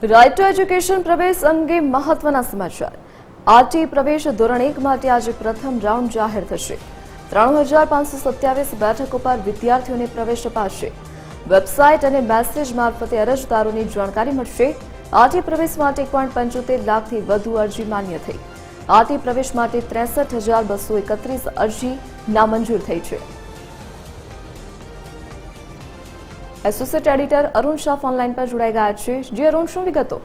Right to education પ્રવેશ અંગે મહત્વના સમાચાર। આરટી પ્રવેશ ધોરણ 1 માટે આજે પ્રથમ રાઉન્ડ જાહેર થશે। 3527 બેઠકો પર વિદ્યાર્થીઓને પ્રવેશ અપાશે। વેબસાઇટ અને મેસેજ મારફતે અરજદારોની જાણકારી મળશે। આરટી પ્રવેશ માટે 1.75 લાખથી વધુ અરજી માન્ય થઈ। આરટી પ્રવેશ માટે 63,231 અરજી નામંજૂર થઈ છે। Associate editor Arun Shah online પર જોડાઈ ગયા છે। જે અરુણ, શું વિગતો?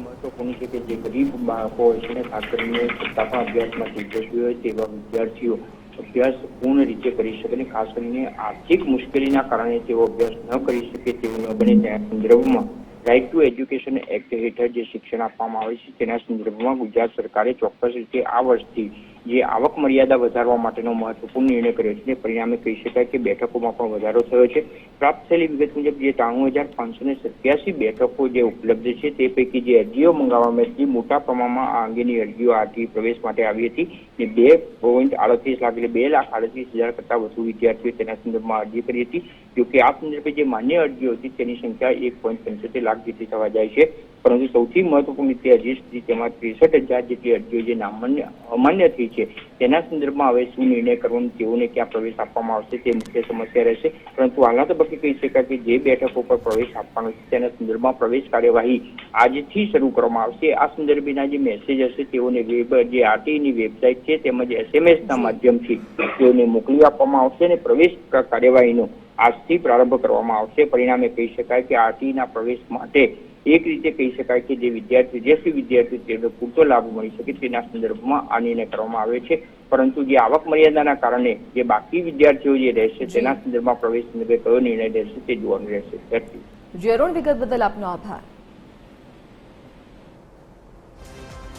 મહત્વપૂર્ણ છે કે જે ગરીબ બાળકો હોય છે ને, ખાસ કરીને સત્તાપા અભ્યાસમાં દિલચસ્પી હોય તેવા વિદ્યાર્થીઓ અભ્યાસ પૂર્ણ રીતે કરી શકે અને ખાસ કરીને આર્થિક મુશ્કેલીના કારણે તેઓ અભ્યાસ ન કરી શકે તેવું ન બને તેના સંદર્ભમાં રાઇટ ટુ એજ્યુકેશન એક્ટ હેઠળ જે શિક્ષણ આપવામાં આવે છે તેના સંદર્ભમાં ગુજરાત સરકારે ચોક્કસ રીતે આ વર્ષથી જે આવક મર્યાદા વધારવા માટેનો મહત્વપૂર્ણ નિર્ણય કર્યો છે। પરિણામે કહી શકાય કે બેઠકોમાં પણ વધારો થયો છે। પ્રાપ્ત થયેલી વિગત મુજબ જે 93,587 બેઠકો જે ઉપલબ્ધ છે તે પૈકી જે અરજીઓ મંગાવવામાં હતી મોટા પ્રમાણમાં આ અંગેની અરજીઓ આરટી પ્રવેશ માટે આવી હતી અને 2.38 લાખ એટલે 2,38,000 કરતા વધુ વિદ્યાર્થીઓ તેના સંદર્ભમાં અરજી કરી હતી। જોકે આ સંદર્ભે જે માન્ય અરજીઓ હતી તેની સંખ્યા 1.75 લાખ જેટલી થવા જાય છે, પરંતુ સૌથી મહત્વપૂર્ણ રીતે હજી સુધી તેમાં 63,000 જેટલી અરજીઓ જે અમાન્ય થઈ છે તેના સંદર્ભમાં હવે શું નિર્ણય કરવાનો, તેઓને ક્યાં પ્રવેશ આપવામાં આવશે તે મુખ્ય સમસ્યા રહેશે। પરંતુ હાલના તબક્કે કહી શકાય કે જે બેઠકો પર પ્રવેશ આપવાનો છે તેના સંદર્ભમાં પ્રવેશ કાર્યવાહી આજથી શરૂ કરવામાં આવશે। આ સંદર્ભેના જે મેસેજ હશે તેઓને જે આરટીની વેબસાઇટ છે તેમજ SMS ના માધ્યમથી તેઓને મોકલી આપવામાં આવશે અને પ્રવેશ કાર્યવાહીનો આજથી પ્રારંભ કરવામાં આવશે। પરિણામે કહી શકાય કે આરટીના પ્રવેશ માટે એક રીતે કહી શકાય કે જે વિદ્યાર્થીઓ તેનો પૂરતો લાભ મળી શકે તેના સંદર્ભમાં આ નિર્ણય કરવામાં આવે છે। પરંતુ જે આવક મર્યાદાના કારણે જે બાકી વિદ્યાર્થીઓ જે રહેશે તેના સંદર્ભમાં પ્રવેશ સંદર્ભે કયો નિર્ણય રહેશે તે જોવાનું રહેશે। જે અરુણ, વિગત બદલ આપનો આભાર।